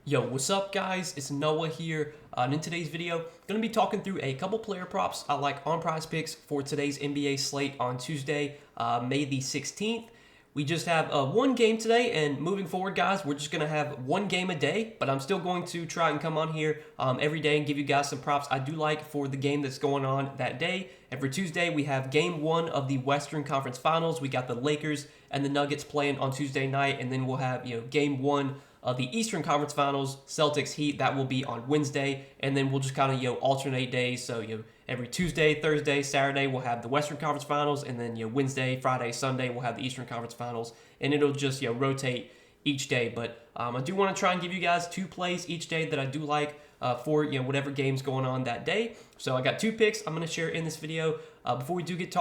Yo, what's up guys? It's Noah here, and in today's video, going to be talking through a couple player props I like on PrizePicks for today's NBA slate on Tuesday, May the 16th. We just have one game today, and moving forward, guys, we're just going to have one game a day, but I'm still going to try and come on here every day and give you guys some props I do like for the game that's going on that day. And for Tuesday, we have game one of the Western Conference Finals. We got the Lakers and the Nuggets playing on Tuesday night, and then we'll have, game one of the Eastern Conference Finals, Celtics Heat. That will be on Wednesday, and then we'll just kind of alternate days. So every Tuesday, Thursday, Saturday we'll have the Western Conference Finals, and then Wednesday, Friday, Sunday we'll have the Eastern Conference Finals, and it'll just rotate each day. But I do want to try and give you guys two plays each day that I do like for whatever game's going on that day. So I got two picks I'm going to share in this video. Before we do get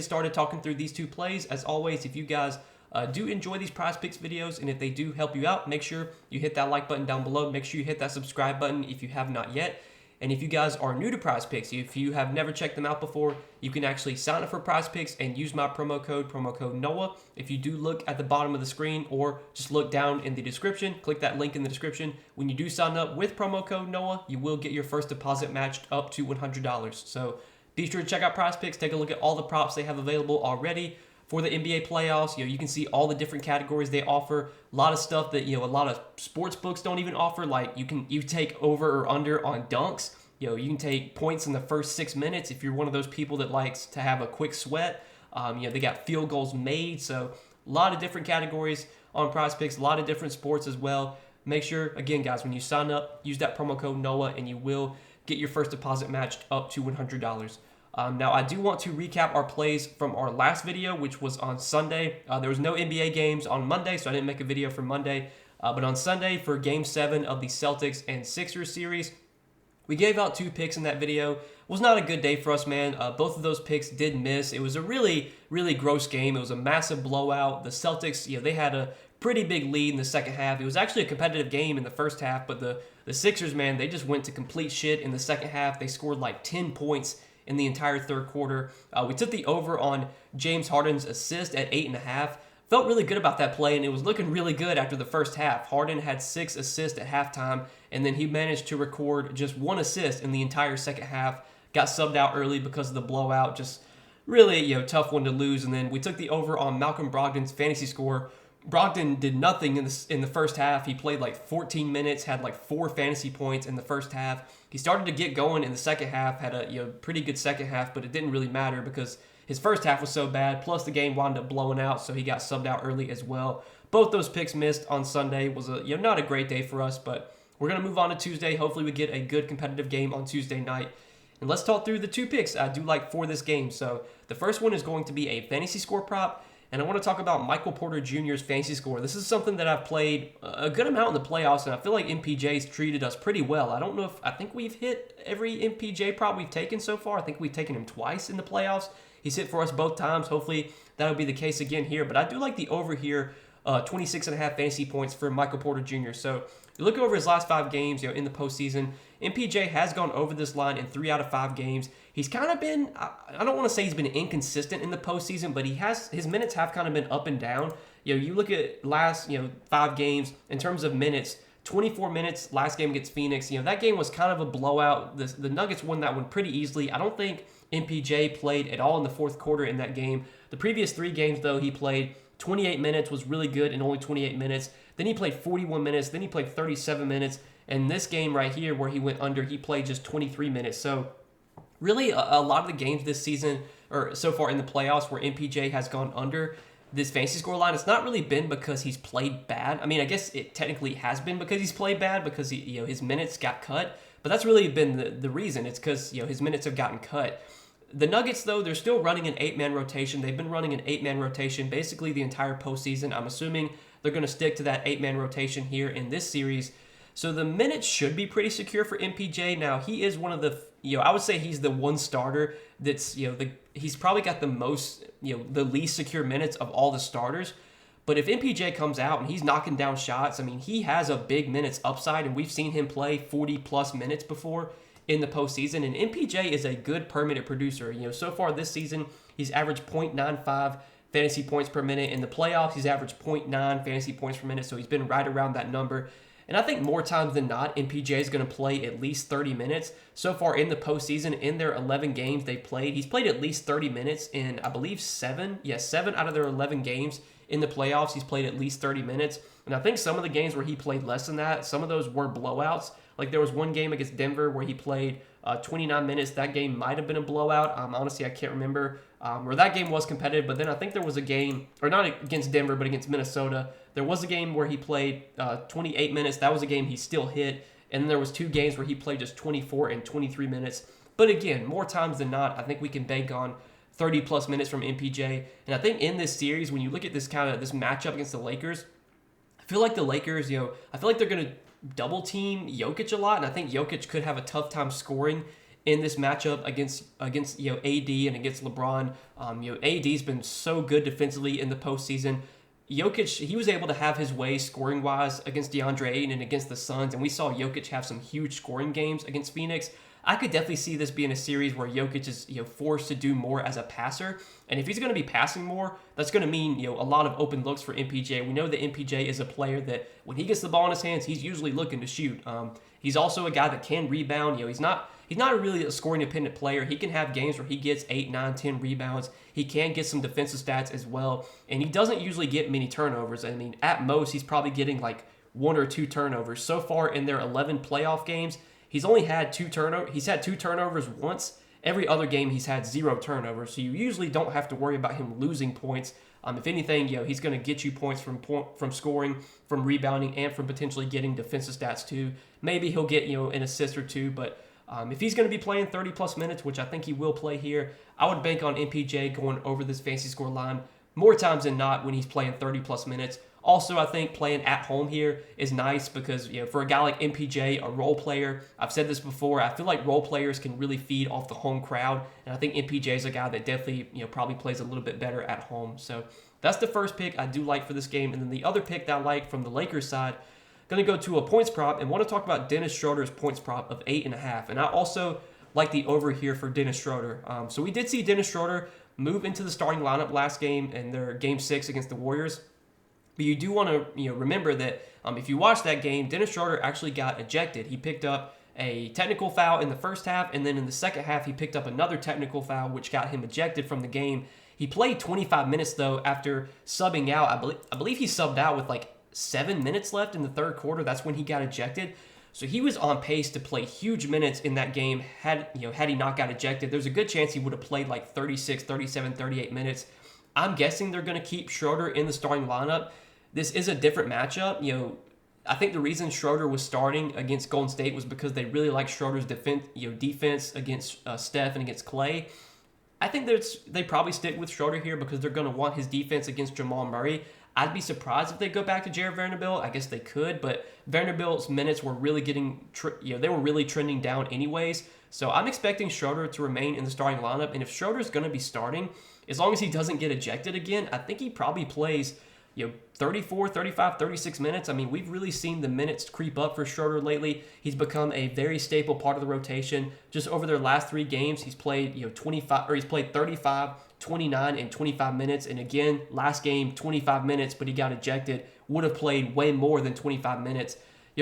started talking through these two plays, as always, if you guys do enjoy these PrizePicks videos, and if they do help you out, make sure you hit that like button down below. Make sure you hit that subscribe button if you have not yet. And if you guys are new to PrizePicks, if you have never checked them out before, you can actually sign up for PrizePicks and use my promo code Noah. If you do look at the bottom of the screen or just look down in the description, click that link in the description. When you do sign up with promo code Noah, you will get your first deposit matched up to $100. So be sure to check out PrizePicks. Take a look at all the props they have available already for the NBA playoffs. You can see all the different categories they offer. A lot of stuff that a lot of sports books don't even offer. Like you take over or under on dunks. You can take points in the first 6 minutes if you're one of those people that likes to have a quick sweat. They got field goals made. So a lot of different categories on PrizePicks. A lot of different sports as well. Make sure, again, guys, when you sign up, use that promo code Noah, and you will get your first deposit matched up to $100. Now, I do want to recap our plays from our last video, which was on Sunday. There was no NBA games on Monday, so I didn't make a video for Monday. But on Sunday, for Game 7 of the Celtics and Sixers series, we gave out two picks in that video. It was not a good day for us, man. Both of those picks did miss. It was a really, really gross game. It was a massive blowout. The Celtics, they had a pretty big lead in the second half. It was actually a competitive game in the first half, but the Sixers, man, they just went to complete shit in the second half. They scored like 10 points in the entire third quarter. We took the over on James Harden's assist at 8.5. Felt really good about that play, and it was looking really good after the first half. Harden had 6 assists at halftime, and then he managed to record just 1 assist in the entire second half. Got subbed out early because of the blowout. Just really, tough one to lose. And then we took the over on Malcolm Brogdon's fantasy score. Brogdon did nothing in the first half. He played like 14 minutes, had like 4 fantasy points in the first half. He started to get going in the second half, had a pretty good second half, but it didn't really matter because his first half was so bad, plus the game wound up blowing out, so he got subbed out early as well. Both those picks missed on Sunday. It was not a great day for us, but we're going to move on to Tuesday. Hopefully we get a good competitive game on Tuesday night. And let's talk through the two picks I do like for this game. So the first one is going to be a fantasy score prop, and I want to talk about Michael Porter Jr.'s fantasy score. This is something that I've played a good amount in the playoffs, and I feel like MPJ's treated us pretty well. I think we've hit every MPJ prop we've taken so far. I think we've taken him twice in the playoffs. He's hit for us both times. Hopefully that'll be the case again here. But I do like the over here, 26.5 fantasy points for Michael Porter Jr. So you look over his last 5 games, in the postseason, MPJ has gone over this line in 3 out of 5 games. He's kind of been, I don't want to say he's been inconsistent in the postseason, but his minutes have kind of been up and down. You look at last, 5 games in terms of minutes, 24 minutes last game against Phoenix. That game was kind of a blowout. The Nuggets won that one pretty easily. I don't think MPJ played at all in the fourth quarter in that game. The previous 3 games, though, he played 28 minutes, was really good in only 28 minutes. Then he played 41 minutes. Then he played 37 minutes. And this game right here where he went under, he played just 23 minutes. So really a lot of the games this season, or so far in the playoffs, where MPJ has gone under this fantasy score line, it's not really been because he's played bad. I mean, I guess it technically has been because he's played bad, because his minutes got cut. But that's really been the reason. It's because his minutes have gotten cut. The Nuggets, though, they're still running an 8-man rotation. They've been running an 8-man rotation basically the entire postseason. I'm assuming they're going to stick to that 8-man rotation here in this series. So the minutes should be pretty secure for MPJ. Now, he is one of the, I would say he's the one starter that's, he's probably got the most, the least secure minutes of all the starters. But if MPJ comes out and he's knocking down shots, I mean, he has a big minutes upside, and we've seen him play 40-plus minutes before in the postseason. And MPJ is a good per-minute producer. So far this season, he's averaged 0.95 fantasy points per minute. In the playoffs, he's averaged 0.9 fantasy points per minute, so he's been right around that number. And I think more times than not, MPJ is going to play at least 30 minutes. So far in the postseason, in their 11 games they played, he's played at least 30 minutes in, I believe, 7 out of their 11 games in the playoffs. He's played at least 30 minutes. And I think some of the games where he played less than that, some of those were blowouts. Like there was one game against Denver where he played 29 minutes. That game might have been a blowout. Honestly, I can't remember. Where that game was competitive, but then I think there was a game, or not against Denver, but against Minnesota. There was a game where he played 28 minutes. That was a game he still hit. And then there was 2 games where he played just 24 and 23 minutes. But again, more times than not, I think we can bank on 30-plus minutes from MPJ. And I think in this series, when you look at this matchup against the Lakers, I feel like the Lakers, I feel like they're going to double team Jokic a lot, and I think Jokic could have a tough time scoring in this matchup against AD and against LeBron. AD's been so good defensively in the postseason. Jokic, he was able to have his way scoring wise against DeAndre Ayton and against the Suns, and we saw Jokic have some huge scoring games against Phoenix. I could definitely see this being a series where Jokic is forced to do more as a passer. And if he's going to be passing more, that's going to mean a lot of open looks for MPJ. We know that MPJ is a player that when he gets the ball in his hands, he's usually looking to shoot. He's also a guy that can rebound. He's not really a scoring dependent player. He can have games where he gets 8, 9, 10 rebounds. He can get some defensive stats as well. And he doesn't usually get many turnovers. I mean, at most, he's probably getting like 1 or 2 turnovers. So far in their 11 playoff games, he's only had 2 turnovers. He's had 2 turnovers once. Every other game, he's had 0 turnovers. So you usually don't have to worry about him losing points. If anything, he's going to get you points from scoring, from rebounding, and from potentially getting defensive stats too. Maybe he'll get an assist or 2, but if he's going to be playing 30-plus minutes, which I think he will play here, I would bank on MPJ going over this fantasy score line more times than not when he's playing 30-plus minutes. Also, I think playing at home here is nice because, for a guy like MPJ, a role player, I've said this before, I feel like role players can really feed off the home crowd, and I think MPJ is a guy that definitely, probably plays a little bit better at home. So that's the first pick I do like for this game. And then the other pick that I like from the Lakers side, going to go to a points prop and want to talk about Dennis Schroeder's points prop of 8.5. And I also like the over here for Dennis Schroeder. So we did see Dennis Schroeder move into the starting lineup last game in their Game 6 against the Warriors. But you do want to remember that if you watch that game, Dennis Schroeder actually got ejected. He picked up a technical foul in the first half, and then in the second half, he picked up another technical foul, which got him ejected from the game. He played 25 minutes, though, after subbing out. I believe he subbed out with like 7 minutes left in the third quarter. That's when he got ejected. So he was on pace to play huge minutes in that game had he not got ejected. There's a good chance he would have played like 36, 37, 38 minutes. I'm guessing they're going to keep Schroeder in the starting lineup. This is a different matchup. I think the reason Schroeder was starting against Golden State was because they really like Schroeder's defense against Steph and against Clay. I think they probably stick with Schroeder here because they're going to want his defense against Jamal Murray. I'd be surprised if they go back to Jared Vanderbilt. I guess they could, but Vanderbilt's minutes were really they were really trending down anyways. So I'm expecting Schroeder to remain in the starting lineup, and if Schroeder's going to be starting, as long as he doesn't get ejected again, I think he probably plays 34, 35, 36 minutes. I mean, we've really seen the minutes creep up for Schroeder lately. He's become a very staple part of the rotation. Just over their last 3 games, he's played 35, 29, and 25 minutes. And again, last game, 25 minutes, but he got ejected. Would have played way more than 25 minutes.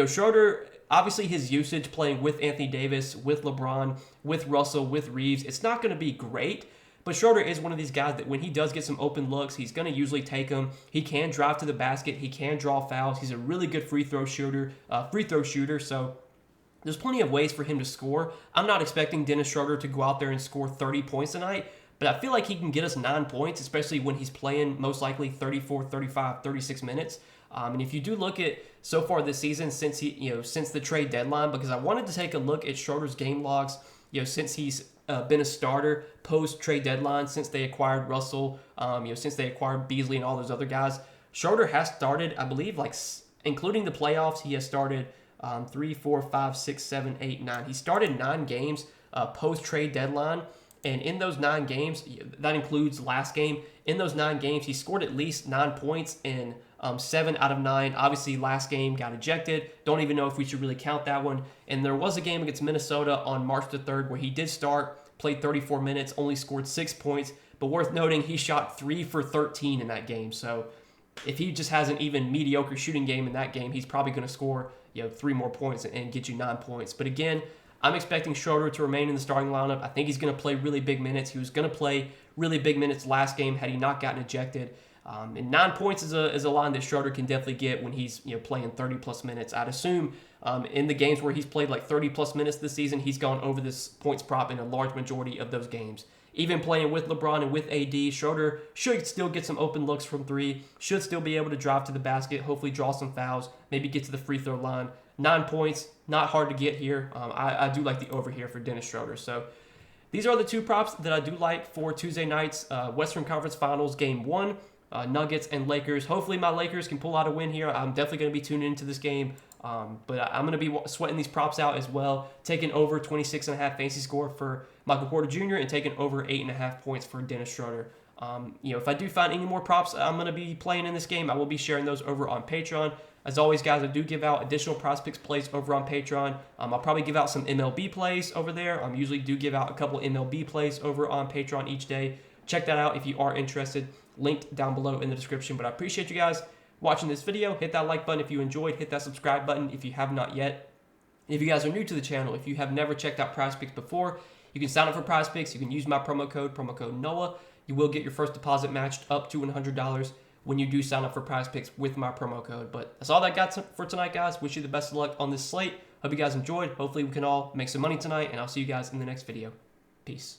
Schroeder, obviously his usage playing with Anthony Davis, with LeBron, with Russell, with Reeves, it's not going to be great. But Schroeder is one of these guys that when he does get some open looks, he's going to usually take them. He can drive to the basket. He can draw fouls. He's a really good free throw shooter. So there's plenty of ways for him to score. I'm not expecting Dennis Schroeder to go out there and score 30 points tonight, but I feel like he can get us 9 points, especially when he's playing most likely 34, 35, 36 minutes. And if you do look at so far this season since the trade deadline, because I wanted to take a look at Schroeder's game logs, since he's been a starter post trade deadline, since they acquired Russell, since they acquired Beasley and all those other guys. Schroeder has started, I believe, including the playoffs, he has started 3, 4, 5, 6, 7, 8, 9. He started 9 games post trade deadline, and in those 9 games, that includes last game. In those 9 games, he scored at least 9 points in 7 out of 9. Obviously, last game got ejected. Don't even know if we should really count that one. And there was a game against Minnesota on March the 3rd where he did start, played 34 minutes, only scored 6 points. But worth noting, he shot 3 for 13 in that game. So if he just has an even mediocre shooting game in that game, he's probably going to score 3 more points and get you 9 points. But again, I'm expecting Schroeder to remain in the starting lineup. I think he's going to play really big minutes. He was going to play really big minutes last game had he not gotten ejected. And 9 points is a line that Schroeder can definitely get when he's playing 30-plus minutes. I'd assume in the games where he's played like 30-plus minutes this season, he's gone over this points prop in a large majority of those games. Even playing with LeBron and with AD, Schroeder should still get some open looks from 3, should still be able to drive to the basket, hopefully draw some fouls, maybe get to the free throw line. 9 points, not hard to get here. I do like the over here for Dennis Schroeder. So these are the 2 props that I do like for Tuesday night's Western Conference Finals Game 1, Nuggets and Lakers. Hopefully my Lakers can pull out a win here. I'm definitely going to be tuning into this game. But I'm going to be sweating these props out as well, taking over 26.5 fantasy score for Michael Porter Jr. and taking over 8.5 points for Dennis Schroeder. If I do find any more props I'm going to be playing in this game, I will be sharing those over on Patreon. As always, guys, I do give out additional PrizePicks plays over on Patreon. I'll probably give out some MLB plays over there. I usually do give out a couple MLB plays over on Patreon each day. Check that out if you are interested. Linked down below in the description. But I appreciate you guys watching this video. Hit that like button if you enjoyed. Hit that subscribe button if you have not yet. If you guys are new to the channel, if you have never checked out PrizePicks before, you can sign up for PrizePicks. You can use my promo code NOAH. You will get your first deposit matched up to $100 when you do sign up for PrizePicks with my promo code. But that's all that I got for tonight, guys. Wish you the best of luck on this slate. Hope you guys enjoyed. Hopefully we can all make some money tonight, and I'll see you guys in the next video. Peace.